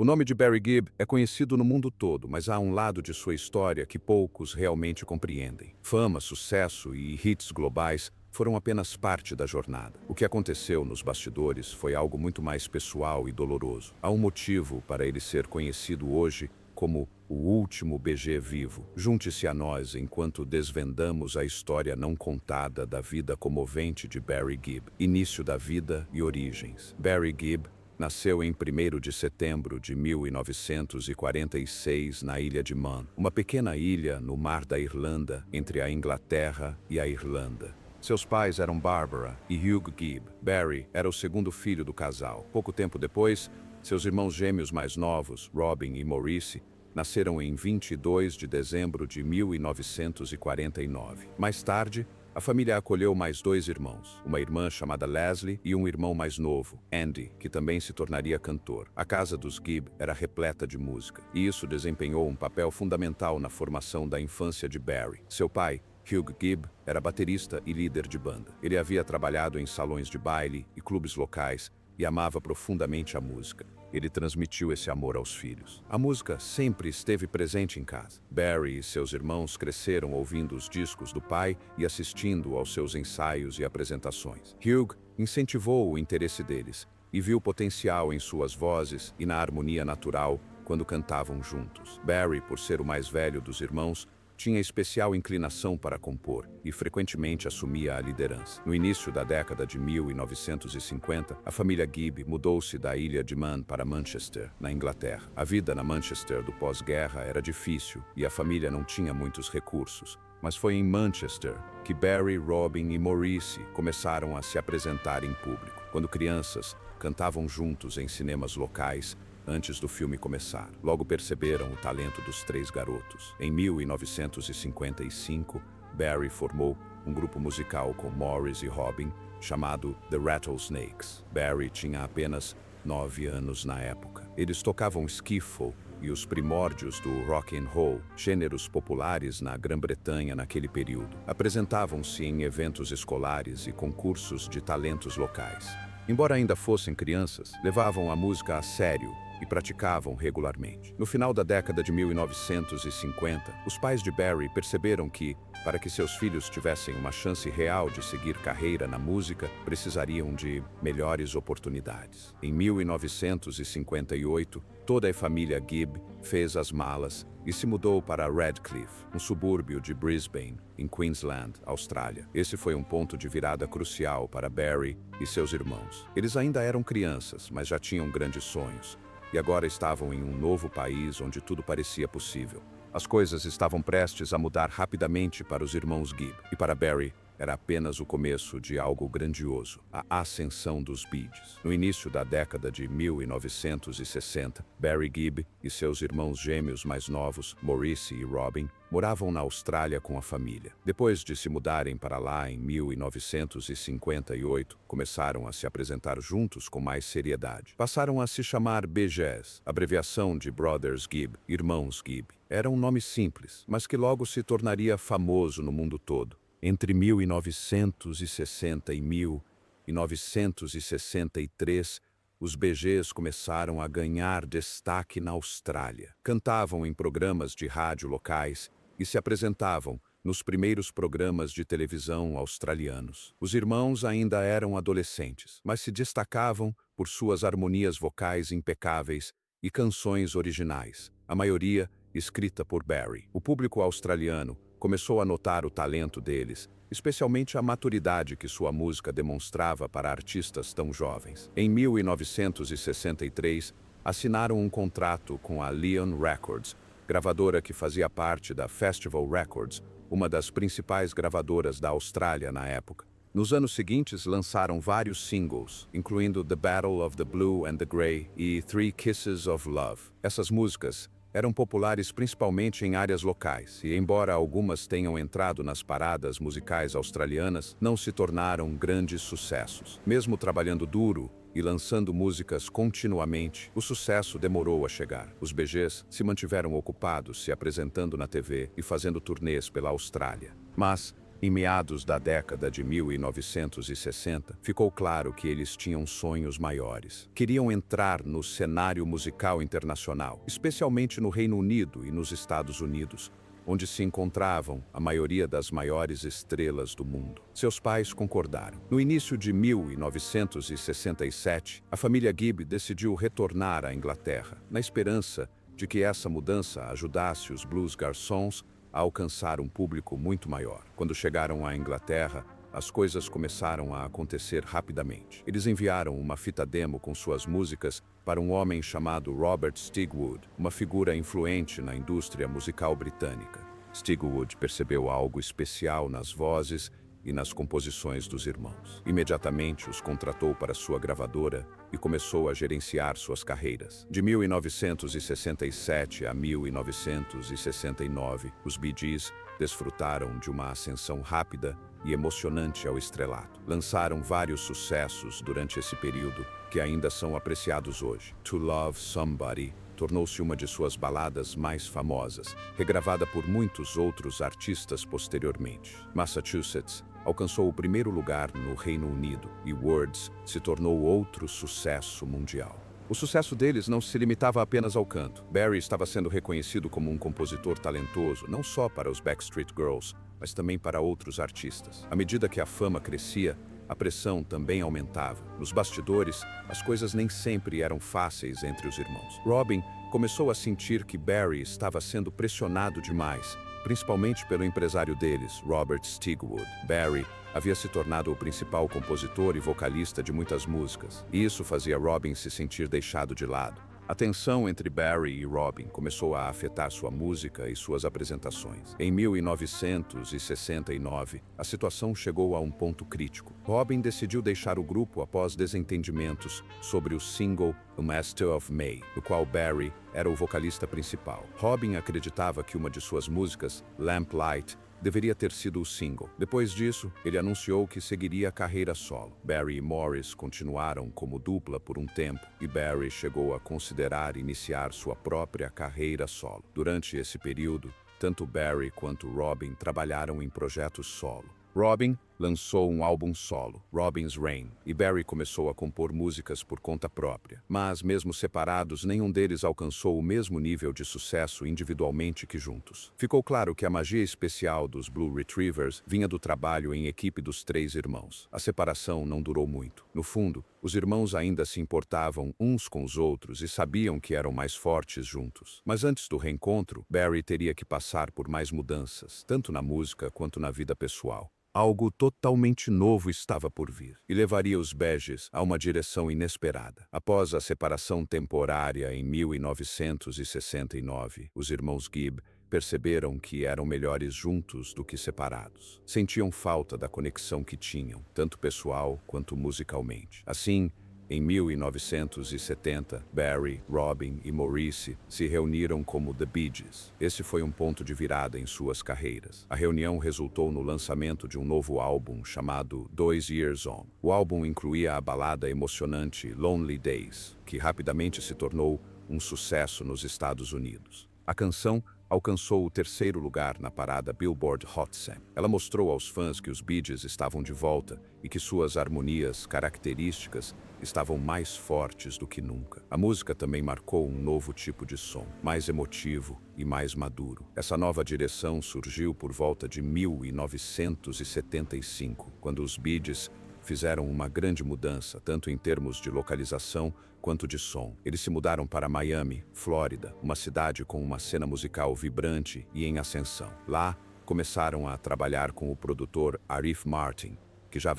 O nome de Barry Gibb é conhecido no mundo todo, mas há um lado de sua história que poucos realmente compreendem. Fama, sucesso e hits globais foram apenas parte da jornada. O que aconteceu nos bastidores foi algo muito mais pessoal e doloroso. Há um motivo para ele ser conhecido hoje como o último BG vivo. Junte-se a nós enquanto desvendamos a história não contada da vida comovente de Barry Gibb. Início da vida e origens. Barry Gibb nasceu em 1º de setembro de 1946 na ilha de Man, uma pequena ilha no mar da Irlanda, entre a Inglaterra e a Irlanda. Seus pais eram Barbara e Hugh Gibb. Barry era o segundo filho do casal. Pouco tempo depois, seus irmãos gêmeos mais novos, Robin e Maurice, nasceram em 22 de dezembro de 1949. Mais tarde, a família acolheu mais 2 irmãos, uma irmã chamada Leslie e um irmão mais novo, Andy, que também se tornaria cantor. A casa dos Gibb era repleta de música, e isso desempenhou um papel fundamental na formação da infância de Barry. Seu pai, Hugh Gibb, era baterista e líder de banda. Ele havia trabalhado em salões de baile e clubes locais e amava profundamente a música. Ele transmitiu esse amor aos filhos. A música sempre esteve presente em casa. Barry e seus irmãos cresceram ouvindo os discos do pai e assistindo aos seus ensaios e apresentações. Hugh incentivou o interesse deles e viu potencial em suas vozes e na harmonia natural quando cantavam juntos. Barry, por ser o mais velho dos irmãos, tinha especial inclinação para compor e frequentemente assumia a liderança. No início da década de 1950, a família Gibb mudou-se da ilha de Man para Manchester, na Inglaterra. A vida na Manchester do pós-guerra era difícil e a família não tinha muitos recursos. Mas foi em Manchester que Barry, Robin e Maurice começaram a se apresentar em público. Quando crianças, cantavam juntos em cinemas locais, antes do filme começar. Logo perceberam o talento dos 3 garotos. Em 1955, Barry formou um grupo musical com Maurice e Robin, chamado The Rattlesnakes. Barry tinha apenas 9 anos na época. Eles tocavam skiffle e os primórdios do rock and roll, gêneros populares na Grã-Bretanha naquele período. Apresentavam-se em eventos escolares e concursos de talentos locais. Embora ainda fossem crianças, levavam a música a sério e praticavam regularmente. No final da década de 1950, os pais de Barry perceberam que, para que seus filhos tivessem uma chance real de seguir carreira na música, precisariam de melhores oportunidades. Em 1958, toda a família Gibb fez as malas e se mudou para Redcliffe, um subúrbio de Brisbane, em Queensland, Austrália. Esse foi um ponto de virada crucial para Barry e seus irmãos. Eles ainda eram crianças, mas já tinham grandes sonhos. E agora estavam em um novo país onde tudo parecia possível. As coisas estavam prestes a mudar rapidamente para os irmãos Gibb. E para Barry, era apenas o começo de algo grandioso, a ascensão dos Beats. No início da década de 1960, Barry Gibb e seus irmãos gêmeos mais novos, Maurice e Robin, moravam na Austrália com a família. Depois de se mudarem para lá em 1958, começaram a se apresentar juntos com mais seriedade. Passaram a se chamar BGs, abreviação de Brothers Gibb, Irmãos Gibb. Era um nome simples, mas que logo se tornaria famoso no mundo todo. Entre 1960 e 1963, os BGs começaram a ganhar destaque na Austrália. Cantavam em programas de rádio locais e se apresentavam nos primeiros programas de televisão australianos. Os irmãos ainda eram adolescentes, mas se destacavam por suas harmonias vocais impecáveis e canções originais, a maioria escrita por Barry. O público australiano começou a notar o talento deles, especialmente a maturidade que sua música demonstrava para artistas tão jovens. Em 1963, assinaram um contrato com a Leon Records, gravadora que fazia parte da Festival Records, uma das principais gravadoras da Austrália na época. Nos anos seguintes, lançaram vários singles, incluindo The Battle of the Blue and the Grey e Three Kisses of Love. Essas músicas eram populares principalmente em áreas locais e, embora algumas tenham entrado nas paradas musicais australianas, não se tornaram grandes sucessos. Mesmo trabalhando duro e lançando músicas continuamente, o sucesso demorou a chegar. Os BGs se mantiveram ocupados se apresentando na TV e fazendo turnês pela Austrália. Mas, Em meados da década de 1960, ficou claro que eles tinham sonhos maiores. Queriam entrar no cenário musical internacional, especialmente no Reino Unido e nos Estados Unidos, onde se encontravam a maioria das maiores estrelas do mundo. Seus pais concordaram. No início de 1967, a família Gibb decidiu retornar à Inglaterra, na esperança de que essa mudança ajudasse os Blues Garçons a alcançar um público muito maior. Quando chegaram à Inglaterra, as coisas começaram a acontecer rapidamente. Eles enviaram uma fita demo com suas músicas para um homem chamado Robert Stigwood, uma figura influente na indústria musical britânica. Stigwood percebeu algo especial nas vozes e nas composições dos irmãos. Imediatamente os contratou para sua gravadora e começou a gerenciar suas carreiras. De 1967 a 1969, os Bee Gees desfrutaram de uma ascensão rápida e emocionante ao estrelato. Lançaram vários sucessos durante esse período que ainda são apreciados hoje. To Love Somebody tornou-se uma de suas baladas mais famosas, regravada por muitos outros artistas posteriormente. Massachusetts alcançou o primeiro lugar no Reino Unido e Words se tornou outro sucesso mundial. O sucesso deles não se limitava apenas ao canto. Barry estava sendo reconhecido como um compositor talentoso, não só para os Backstreet Girls, mas também para outros artistas. À medida que a fama crescia, a pressão também aumentava. Nos bastidores, as coisas nem sempre eram fáceis entre os irmãos. Robin começou a sentir que Barry estava sendo pressionado demais, principalmente pelo empresário deles, Robert Stigwood. Barry havia se tornado o principal compositor e vocalista de muitas músicas, e isso fazia Robin se sentir deixado de lado. A tensão entre Barry e Robin começou a afetar sua música e suas apresentações. Em 1969, a situação chegou a um ponto crítico. Robin decidiu deixar o grupo após desentendimentos sobre o single A Master of May, no qual Barry era o vocalista principal. Robin acreditava que uma de suas músicas, Lamplight, deveria ter sido o single. Depois disso, ele anunciou que seguiria a carreira solo. Barry e Morris continuaram como dupla por um tempo e Barry chegou a considerar iniciar sua própria carreira solo. Durante esse período, tanto Barry quanto Robin trabalharam em projetos solo. Robin lançou um álbum solo, Robin's Reign, e Barry começou a compor músicas por conta própria. Mas, mesmo separados, nenhum deles alcançou o mesmo nível de sucesso individualmente que juntos. Ficou claro que a magia especial dos Blue Retrievers vinha do trabalho em equipe dos três irmãos. A separação não durou muito. No fundo, os irmãos ainda se importavam uns com os outros e sabiam que eram mais fortes juntos. Mas antes do reencontro, Barry teria que passar por mais mudanças, tanto na música quanto na vida pessoal. Algo totalmente novo estava por vir e levaria os Bee Gees a uma direção inesperada. Após a separação temporária em 1969, os irmãos Gibb perceberam que eram melhores juntos do que separados. Sentiam falta da conexão que tinham, tanto pessoal quanto musicalmente. Assim, em 1970, Barry, Robin e Maurice se reuniram como The Bee Gees. Esse foi um ponto de virada em suas carreiras. A reunião resultou no lançamento de um novo álbum chamado 2 Years On. O álbum incluía a balada emocionante Lonely Days, que rapidamente se tornou um sucesso nos Estados Unidos. A canção alcançou o terceiro lugar na parada Billboard Hot 100. Ela mostrou aos fãs que os Bee Gees estavam de volta e que suas harmonias características estavam mais fortes do que nunca. A música também marcou um novo tipo de som, mais emotivo e mais maduro. Essa nova direção surgiu por volta de 1975, quando os Bee Gees fizeram uma grande mudança, tanto em termos de localização quanto de som. Eles se mudaram para Miami, Flórida, uma cidade com uma cena musical vibrante e em ascensão. Lá, começaram a trabalhar com o produtor Arif Martin, que já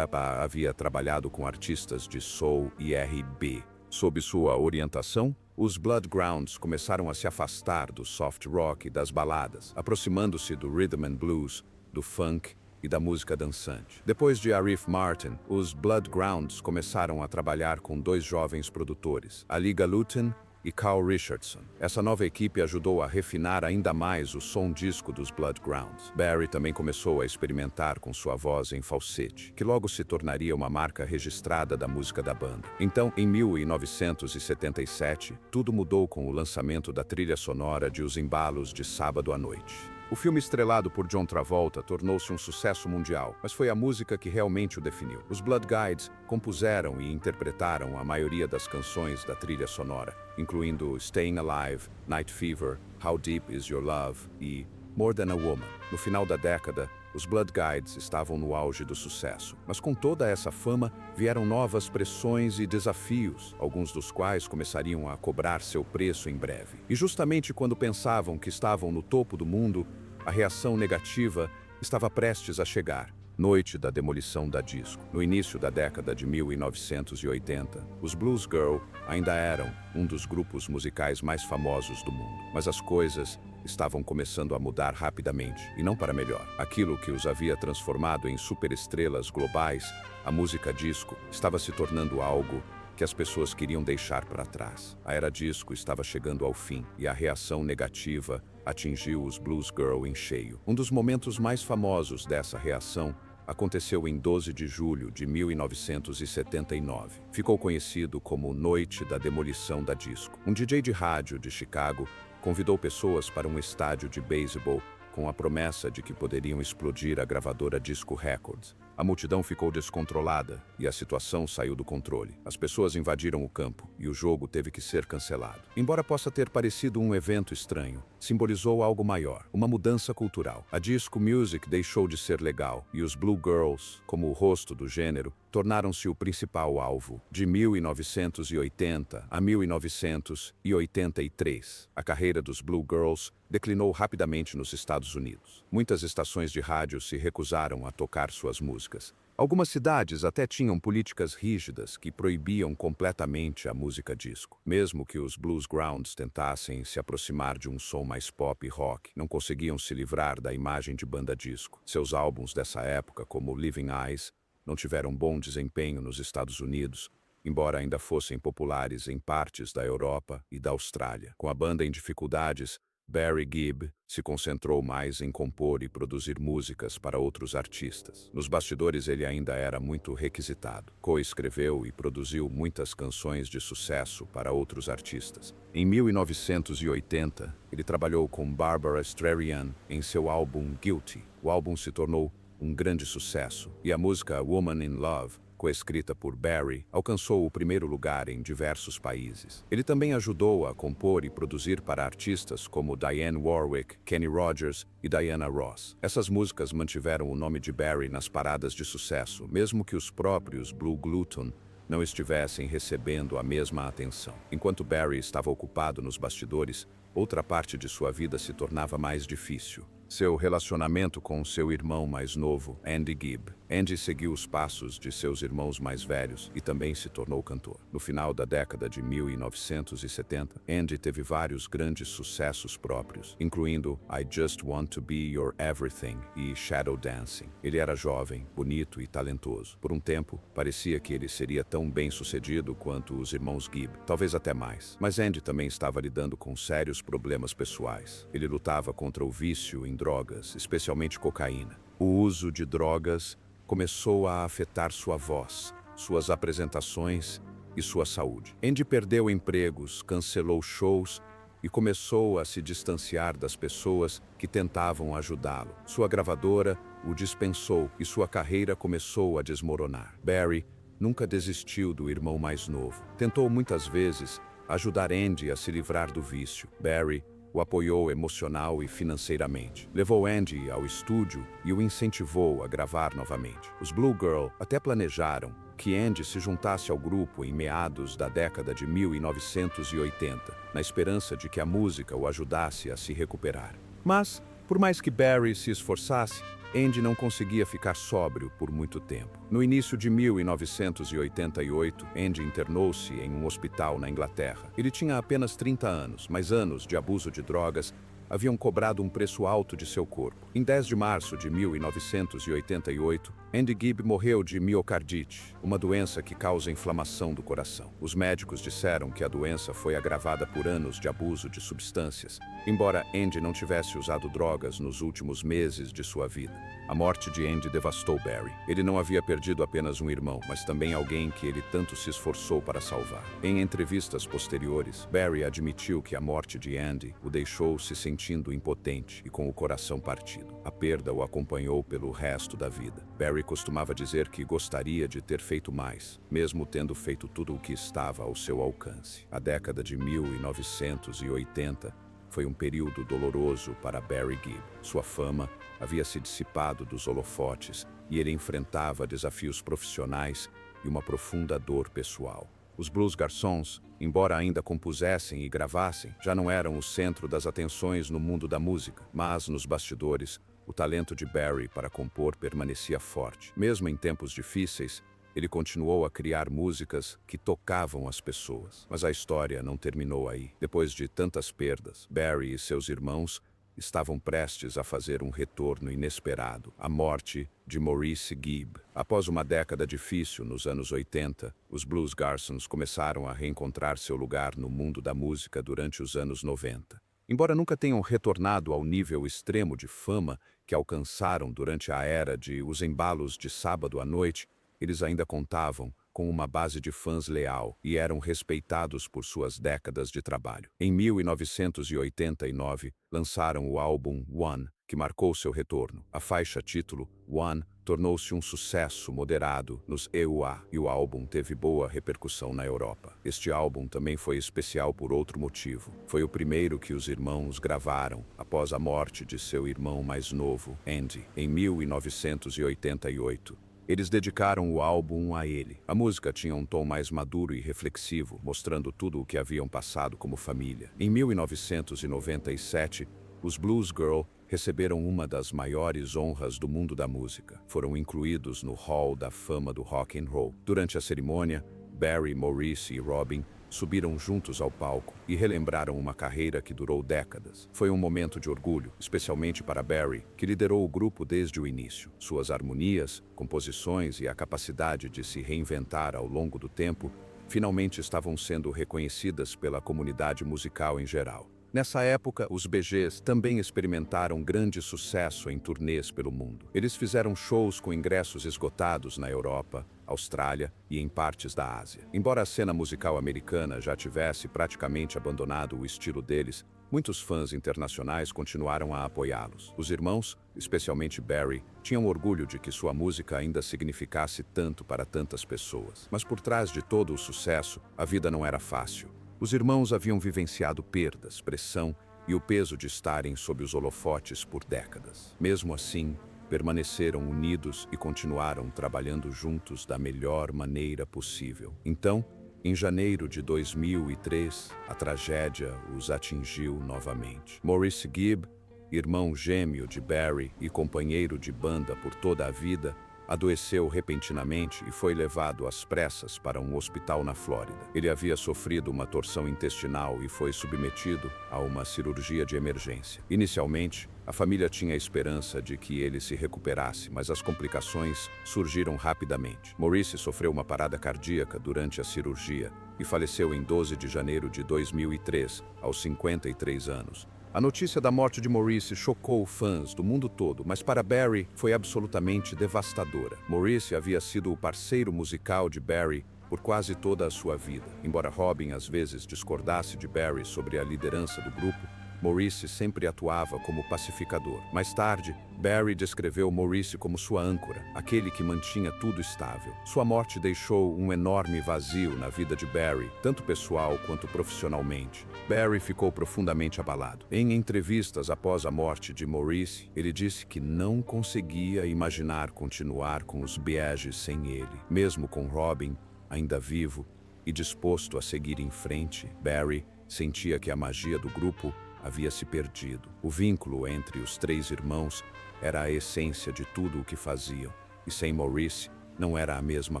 havia trabalhado com artistas de soul e R&B. Sob sua orientação, os Bloodgrounds começaram a se afastar do soft rock e das baladas, aproximando-se do rhythm and blues, do funk e da música dançante. Depois de Arif Martin, os Bloodgrounds começaram a trabalhar com dois jovens produtores, Ali Galutin e Carl Richardson. Essa nova equipe ajudou a refinar ainda mais o som disco dos Bloodgrounds. Barry também começou a experimentar com sua voz em falsete, que logo se tornaria uma marca registrada da música da banda. Então, em 1977, tudo mudou com o lançamento da trilha sonora de Os Embalos de Sábado à Noite. O filme estrelado por John Travolta tornou-se um sucesso mundial, mas foi a música que realmente o definiu. Os Blood Guides compuseram e interpretaram a maioria das canções da trilha sonora, incluindo Staying Alive, Night Fever, How Deep Is Your Love e More Than a Woman. No final da década, os Blood Guides estavam no auge do sucesso, mas com toda essa fama vieram novas pressões e desafios, alguns dos quais começariam a cobrar seu preço em breve. E justamente quando pensavam que estavam no topo do mundo, a reação negativa estava prestes a chegar. Noite da demolição da disco. No início da década de 1980, os Blues Girl ainda eram um dos grupos musicais mais famosos do mundo, mas as coisas estavam começando a mudar rapidamente, e não para melhor. Aquilo que os havia transformado em superestrelas globais, a música disco, estava se tornando algo que as pessoas queriam deixar para trás. A era disco estava chegando ao fim, e a reação negativa atingiu os Blues Girl em cheio. Um dos momentos mais famosos dessa reação aconteceu em 12 de julho de 1979. Ficou conhecido como Noite da Demolição da Disco. Um DJ de rádio de Chicago convidou pessoas para um estádio de beisebol com a promessa de que poderiam explodir a gravadora Disco Records. A multidão ficou descontrolada e a situação saiu do controle. As pessoas invadiram o campo e o jogo teve que ser cancelado. Embora possa ter parecido um evento estranho, simbolizou algo maior, uma mudança cultural. A disco music deixou de ser legal e os Blue Girls, como o rosto do gênero, tornaram-se o principal alvo. De 1980 a 1983, a carreira dos Blue Girls declinou rapidamente nos Estados Unidos. Muitas estações de rádio se recusaram a tocar suas músicas. Algumas cidades até tinham políticas rígidas que proibiam completamente a música disco. Mesmo que os Blues Grounds tentassem se aproximar de um som mais pop e rock, não conseguiam se livrar da imagem de banda disco. Seus álbuns dessa época, como Living Eyes, não tiveram bom desempenho nos Estados Unidos, embora ainda fossem populares em partes da Europa e da Austrália. Com a banda em dificuldades, Barry Gibb se concentrou mais em compor e produzir músicas para outros artistas. Nos bastidores ele ainda era muito requisitado. Co-escreveu e produziu muitas canções de sucesso para outros artistas. Em 1980, ele trabalhou com Barbara Streisand em seu álbum Guilty. O álbum se tornou um grande sucesso, e a música Woman in Love, coescrita por Barry, alcançou o primeiro lugar em diversos países. Ele também ajudou a compor e produzir para artistas como Dionne Warwick, Kenny Rogers e Diana Ross. Essas músicas mantiveram o nome de Barry nas paradas de sucesso, mesmo que os próprios Blue Glutton não estivessem recebendo a mesma atenção. Enquanto Barry estava ocupado nos bastidores, outra parte de sua vida se tornava mais difícil. Seu relacionamento com seu irmão mais novo, Andy Gibb. Andy seguiu os passos de seus irmãos mais velhos e também se tornou cantor. No final da década de 1970, Andy teve vários grandes sucessos próprios, incluindo I Just Want to Be Your Everything e Shadow Dancing. Ele era jovem, bonito e talentoso. Por um tempo, parecia que ele seria tão bem-sucedido quanto os irmãos Gibb, talvez até mais. Mas Andy também estava lidando com sérios problemas pessoais. Ele lutava contra o vício em drogas, especialmente cocaína. O uso de drogas começou a afetar sua voz, suas apresentações e sua saúde. Andy perdeu empregos, cancelou shows e começou a se distanciar das pessoas que tentavam ajudá-lo. Sua gravadora o dispensou e sua carreira começou a desmoronar. Barry nunca desistiu do irmão mais novo. Tentou muitas vezes ajudar Andy a se livrar do vício. Barry o apoiou emocional e financeiramente. Levou Andy ao estúdio e o incentivou a gravar novamente. Os Blue Girl até planejaram que Andy se juntasse ao grupo em meados da década de 1980, na esperança de que a música o ajudasse a se recuperar. Mas, por mais que Barry se esforçasse, Andy não conseguia ficar sóbrio por muito tempo. No início de 1988, Andy internou-se em um hospital na Inglaterra. Ele tinha apenas 30 anos, mas anos de abuso de drogas haviam cobrado um preço alto de seu corpo. Em 10 de março de 1988, Andy Gibb morreu de miocardite, uma doença que causa inflamação do coração. Os médicos disseram que a doença foi agravada por anos de abuso de substâncias, embora Andy não tivesse usado drogas nos últimos meses de sua vida. A morte de Andy devastou Barry. Ele não havia perdido apenas um irmão, mas também alguém que ele tanto se esforçou para salvar. Em entrevistas posteriores, Barry admitiu que a morte de Andy o deixou se sentir sentindo impotente e com o coração partido. A perda o acompanhou pelo resto da vida. Barry costumava dizer que gostaria de ter feito mais, mesmo tendo feito tudo o que estava ao seu alcance. A década de 1980 foi um período doloroso para Barry Gibb. Sua fama havia se dissipado dos holofotes e ele enfrentava desafios profissionais e uma profunda dor pessoal. Os Blues Garçons, embora ainda compusessem e gravassem, já não eram o centro das atenções no mundo da música, mas nos bastidores, o talento de Barry para compor permanecia forte. Mesmo em tempos difíceis, ele continuou a criar músicas que tocavam as pessoas. Mas a história não terminou aí. Depois de tantas perdas, Barry e seus irmãos estavam prestes a fazer um retorno inesperado, a morte de Maurice Gibb. Após uma década difícil nos anos 80, os Blues Garçons começaram a reencontrar seu lugar no mundo da música durante os anos 90. Embora nunca tenham retornado ao nível extremo de fama que alcançaram durante a era de Os Embalos de Sábado à Noite, eles ainda contavam com uma base de fãs leal e eram respeitados por suas décadas de trabalho. Em 1989, lançaram o álbum One, que marcou seu retorno. A faixa título, One, tornou-se um sucesso moderado nos EUA e o álbum teve boa repercussão na Europa. Este álbum também foi especial por outro motivo. Foi o primeiro que os irmãos gravaram após a morte de seu irmão mais novo, Andy, em 1988. Eles dedicaram o álbum a ele. A música tinha um tom mais maduro e reflexivo, mostrando tudo o que haviam passado como família. Em 1997, os Blues Girl receberam uma das maiores honras do mundo da música. Foram incluídos no Hall da Fama do Rock and Roll. Durante a cerimônia, Barry, Maurice e Robin subiram juntos ao palco e relembraram uma carreira que durou décadas. Foi um momento de orgulho, especialmente para Barry, que liderou o grupo desde o início. Suas harmonias, composições e a capacidade de se reinventar ao longo do tempo finalmente estavam sendo reconhecidas pela comunidade musical em geral. Nessa época, os BGs também experimentaram grande sucesso em turnês pelo mundo. Eles fizeram shows com ingressos esgotados na Europa, Austrália e em partes da Ásia. Embora a cena musical americana já tivesse praticamente abandonado o estilo deles, muitos fãs internacionais continuaram a apoiá-los. Os irmãos, especialmente Barry, tinham orgulho de que sua música ainda significasse tanto para tantas pessoas. Mas por trás de todo o sucesso, a vida não era fácil. Os irmãos haviam vivenciado perdas, pressão e o peso de estarem sob os holofotes por décadas. Mesmo assim, permaneceram unidos e continuaram trabalhando juntos da melhor maneira possível. Então, em janeiro de 2003, a tragédia os atingiu novamente. Maurice Gibb, irmão gêmeo de Barry e companheiro de banda por toda a vida, adoeceu repentinamente e foi levado às pressas para um hospital na Flórida. Ele havia sofrido uma torção intestinal e foi submetido a uma cirurgia de emergência. Inicialmente, a família tinha a esperança de que ele se recuperasse, mas as complicações surgiram rapidamente. Maurice sofreu uma parada cardíaca durante a cirurgia e faleceu em 12 de janeiro de 2003, aos 53 anos. A notícia da morte de Maurice chocou fãs do mundo todo, mas para Barry foi absolutamente devastadora. Maurice havia sido o parceiro musical de Barry por quase toda a sua vida. Embora Robin às vezes discordasse de Barry sobre a liderança do grupo, Maurice sempre atuava como pacificador. Mais tarde, Barry descreveu Maurice como sua âncora, aquele que mantinha tudo estável. Sua morte deixou um enorme vazio na vida de Barry, tanto pessoal quanto profissionalmente. Barry ficou profundamente abalado. Em entrevistas após a morte de Maurice, ele disse que não conseguia imaginar continuar com os Bee Gees sem ele. Mesmo com Robin ainda vivo e disposto a seguir em frente, Barry sentia que a magia do grupo havia se perdido. O vínculo entre os três irmãos era a essência de tudo o que faziam, e sem Maurice não era a mesma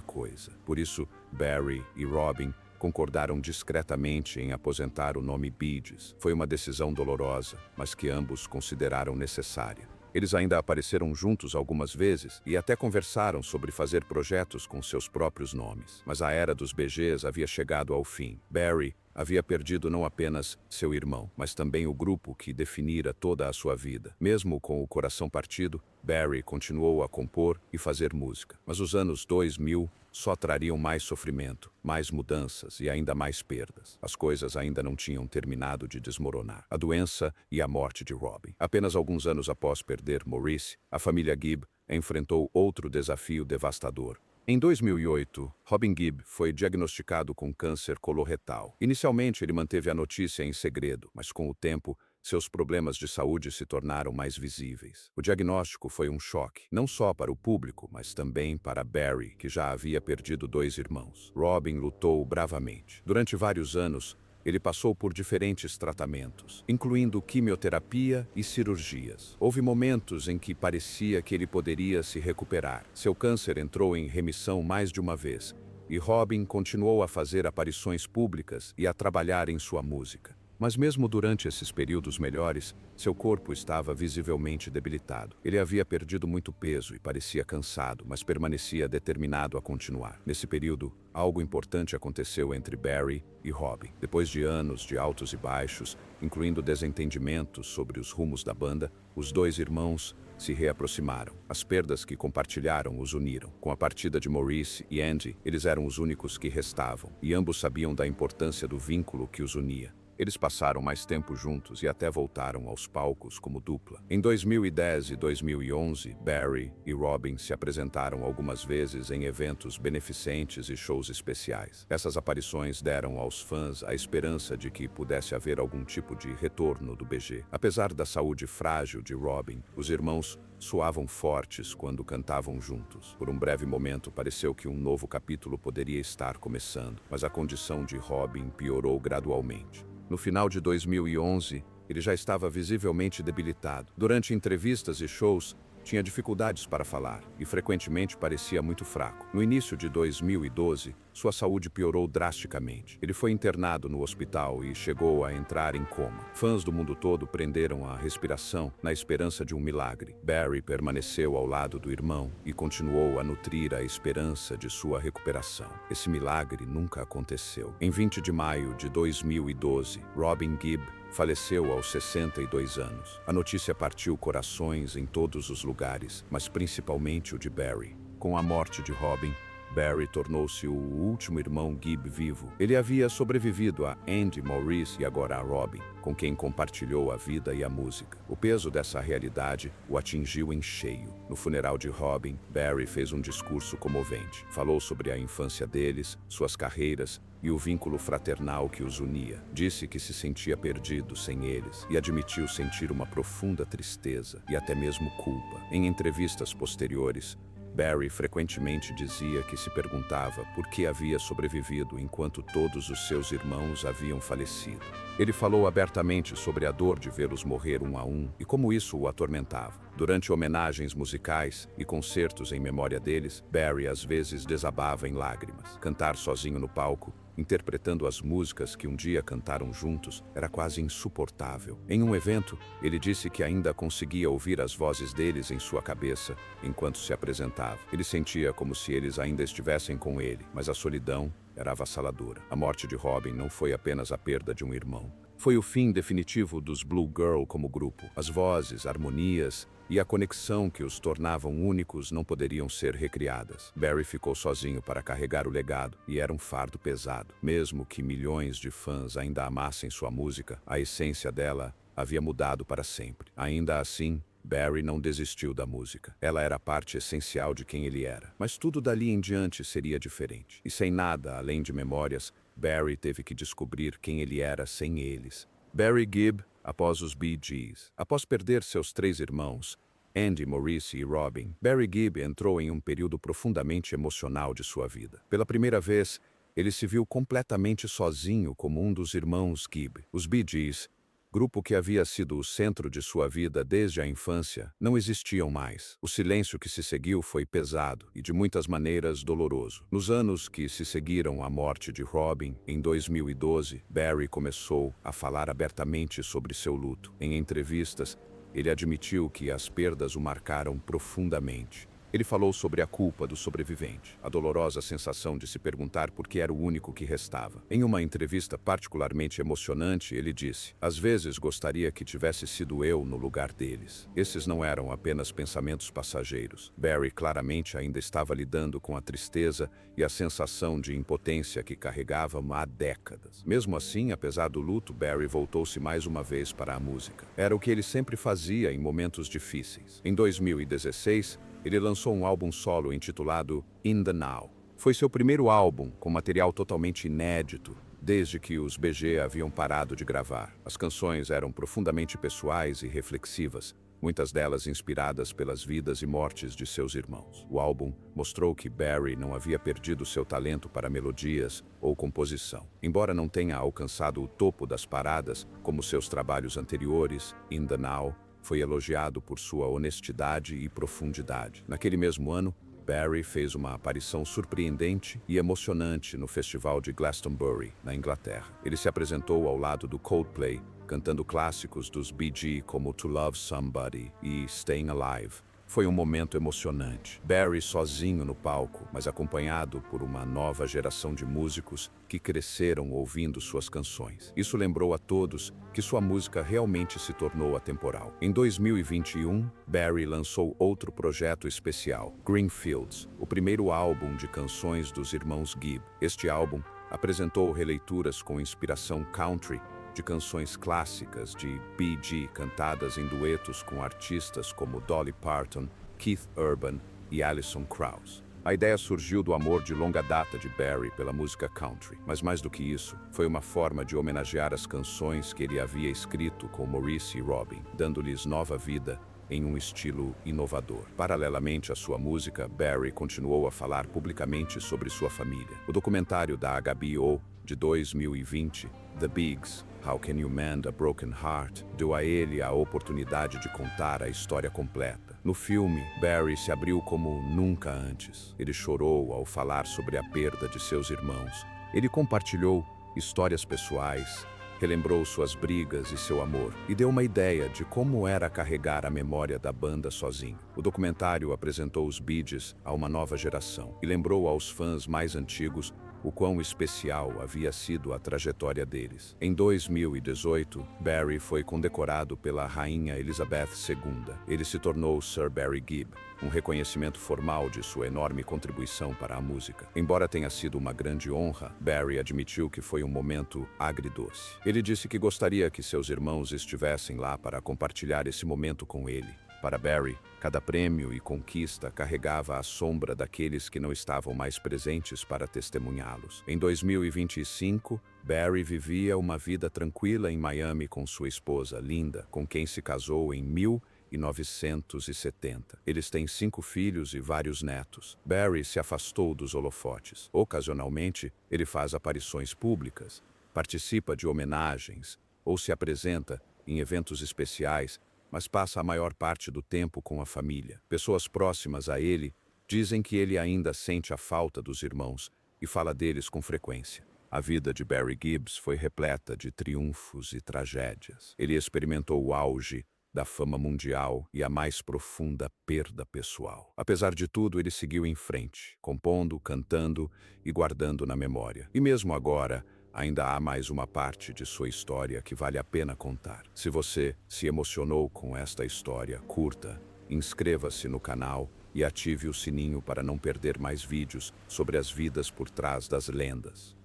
coisa. Por isso, Barry e Robin concordaram discretamente em aposentar o nome Bee Gees. Foi uma decisão dolorosa, mas que ambos consideraram necessária. Eles ainda apareceram juntos algumas vezes e até conversaram sobre fazer projetos com seus próprios nomes. Mas a era dos BGs havia chegado ao fim. Barry havia perdido não apenas seu irmão, mas também o grupo que definira toda a sua vida. Mesmo com o coração partido, Barry continuou a compor e fazer música. Mas os anos 2000 só trariam mais sofrimento, mais mudanças e ainda mais perdas. As coisas ainda não tinham terminado de desmoronar. A doença e a morte de Robin. Apenas alguns anos após perder Maurice, a família Gibb enfrentou outro desafio devastador. Em 2008, Robin Gibb foi diagnosticado com câncer coloretal. Inicialmente, ele manteve a notícia em segredo, mas com o tempo, seus problemas de saúde se tornaram mais visíveis. O diagnóstico foi um choque, não só para o público, mas também para Barry, que já havia perdido 2 irmãos. Robin lutou bravamente. Durante vários anos, ele passou por diferentes tratamentos, incluindo quimioterapia e cirurgias. Houve momentos em que parecia que ele poderia se recuperar. Seu câncer entrou em remissão mais de uma vez, e Robin continuou a fazer aparições públicas e a trabalhar em sua música. Mas mesmo durante esses períodos melhores, seu corpo estava visivelmente debilitado. Ele havia perdido muito peso e parecia cansado, mas permanecia determinado a continuar. Nesse período, algo importante aconteceu entre Barry e Robin. Depois de anos de altos e baixos, incluindo desentendimentos sobre os rumos da banda, os 2 irmãos se reaproximaram. As perdas que compartilharam os uniram. Com a partida de Maurice e Andy, eles eram os únicos que restavam, e ambos sabiam da importância do vínculo que os unia. Eles passaram mais tempo juntos e até voltaram aos palcos como dupla. Em 2010 e 2011, Barry e Robin se apresentaram algumas vezes em eventos beneficentes e shows especiais. Essas aparições deram aos fãs a esperança de que pudesse haver algum tipo de retorno do BG. Apesar da saúde frágil de Robin, os irmãos soavam fortes quando cantavam juntos. Por um breve momento, pareceu que um novo capítulo poderia estar começando, mas a condição de Robin piorou gradualmente. No final de 2011, ele já estava visivelmente debilitado. Durante entrevistas e shows, tinha dificuldades para falar e frequentemente parecia muito fraco. No início de 2012, sua saúde piorou drasticamente. Ele foi internado no hospital e chegou a entrar em coma. Fãs do mundo todo prenderam a respiração na esperança de um milagre. Barry permaneceu ao lado do irmão e continuou a nutrir a esperança de sua recuperação. Esse milagre nunca aconteceu. Em 20 de maio de 2012, Robin Gibb faleceu aos 62 anos. A notícia partiu corações em todos os lugares, mas principalmente o de Barry. Com a morte de Robin, Barry tornou-se o último irmão Gibb vivo. Ele havia sobrevivido a Andy, Maurice e agora a Robin, com quem compartilhou a vida e a música. O peso dessa realidade o atingiu em cheio. No funeral de Robin, Barry fez um discurso comovente. Falou sobre a infância deles, suas carreiras e o vínculo fraternal que os unia. Disse que se sentia perdido sem eles e admitiu sentir uma profunda tristeza e até mesmo culpa. Em entrevistas posteriores, Barry frequentemente dizia que se perguntava por que havia sobrevivido enquanto todos os seus irmãos haviam falecido. Ele falou abertamente sobre a dor de vê-los morrer um a um e como isso o atormentava. Durante homenagens musicais e concertos em memória deles, Barry às vezes desabava em lágrimas. Cantar sozinho no palco, interpretando as músicas que um dia cantaram juntos, era quase insuportável. Em um evento, ele disse que ainda conseguia ouvir as vozes deles em sua cabeça enquanto se apresentava. Ele sentia como se eles ainda estivessem com ele, mas a solidão era avassaladora. A morte de Robin não foi apenas a perda de um irmão. Foi o fim definitivo dos Blue Girl como grupo. As vozes, harmonias e a conexão que os tornavam únicos não poderiam ser recriadas. Barry ficou sozinho para carregar o legado e era um fardo pesado. Mesmo que milhões de fãs ainda amassem sua música, a essência dela havia mudado para sempre. Ainda assim, Barry não desistiu da música. Ela era parte essencial de quem ele era. Mas tudo dali em diante seria diferente. E sem nada além de memórias, Barry teve que descobrir quem ele era sem eles. Barry Gibb, após os Bee Gees. Após perder seus 3 irmãos, Andy, Maurice e Robin, Barry Gibb entrou em um período profundamente emocional de sua vida. Pela primeira vez, ele se viu completamente sozinho como um dos irmãos Gibb. Os Bee Gees, grupo que havia sido o centro de sua vida desde a infância, não existiam mais. O silêncio que se seguiu foi pesado e de muitas maneiras doloroso. Nos anos que se seguiram à morte de Robin, em 2012, Barry começou a falar abertamente sobre seu luto. Em entrevistas, ele admitiu que as perdas o marcaram profundamente. Ele falou sobre a culpa do sobrevivente, a dolorosa sensação de se perguntar por que era o único que restava. Em uma entrevista particularmente emocionante, ele disse: "Às vezes gostaria que tivesse sido eu no lugar deles." Esses não eram apenas pensamentos passageiros. Barry claramente ainda estava lidando com a tristeza e a sensação de impotência que carregava há décadas. Mesmo assim, apesar do luto, Barry voltou-se mais uma vez para a música. Era o que ele sempre fazia em momentos difíceis. Em 2016, ele lançou um álbum solo intitulado In The Now. Foi seu primeiro álbum com material totalmente inédito, desde que os BG haviam parado de gravar. As canções eram profundamente pessoais e reflexivas, muitas delas inspiradas pelas vidas e mortes de seus irmãos. O álbum mostrou que Barry não havia perdido seu talento para melodias ou composição. Embora não tenha alcançado o topo das paradas, como seus trabalhos anteriores, In The Now foi elogiado por sua honestidade e profundidade. Naquele mesmo ano, Barry fez uma aparição surpreendente e emocionante no Festival de Glastonbury, na Inglaterra. Ele se apresentou ao lado do Coldplay, cantando clássicos dos Bee Gees como To Love Somebody e Staying Alive. Foi um momento emocionante. Barry sozinho no palco, mas acompanhado por uma nova geração de músicos que cresceram ouvindo suas canções. Isso lembrou a todos que sua música realmente se tornou atemporal. Em 2021, Barry lançou outro projeto especial, Greenfields, o primeiro álbum de canções dos irmãos Gibb. Este álbum apresentou releituras com inspiração country de canções clássicas de Bee Gees cantadas em duetos com artistas como Dolly Parton, Keith Urban e Alison Krauss. A ideia surgiu do amor de longa data de Barry pela música country, mas mais do que isso, foi uma forma de homenagear as canções que ele havia escrito com Maurice e Robin, dando-lhes nova vida em um estilo inovador. Paralelamente à sua música, Barry continuou a falar publicamente sobre sua família. O documentário da HBO de 2020, The Bigs, How Can You Mend a Broken Heart, deu a ele a oportunidade de contar a história completa. No filme, Barry se abriu como nunca antes. Ele chorou ao falar sobre a perda de seus irmãos. Ele compartilhou histórias pessoais, relembrou suas brigas e seu amor, e deu uma ideia de como era carregar a memória da banda sozinho. O documentário apresentou os Bee Gees a uma nova geração e lembrou aos fãs mais antigos o quão especial havia sido a trajetória deles. Em 2018, Barry foi condecorado pela Rainha Elizabeth II. Ele se tornou Sir Barry Gibb, um reconhecimento formal de sua enorme contribuição para a música. Embora tenha sido uma grande honra, Barry admitiu que foi um momento agridoce. Ele disse que gostaria que seus irmãos estivessem lá para compartilhar esse momento com ele. Para Barry, cada prêmio e conquista carregava a sombra daqueles que não estavam mais presentes para testemunhá-los. Em 2025, Barry vivia uma vida tranquila em Miami com sua esposa, Linda, com quem se casou em 1970. Eles têm 5 filhos e vários netos. Barry se afastou dos holofotes. Ocasionalmente, ele faz aparições públicas, participa de homenagens ou se apresenta em eventos especiais, mas passa a maior parte do tempo com a família. Pessoas próximas a ele dizem que ele ainda sente a falta dos irmãos e fala deles com frequência. A vida de Barry Gibb foi repleta de triunfos e tragédias. Ele experimentou o auge da fama mundial e a mais profunda perda pessoal. Apesar de tudo, ele seguiu em frente, compondo, cantando e guardando na memória. E mesmo agora, ainda há mais uma parte de sua história que vale a pena contar. Se você se emocionou com esta história, curta, inscreva-se no canal e ative o sininho para não perder mais vídeos sobre as vidas por trás das lendas.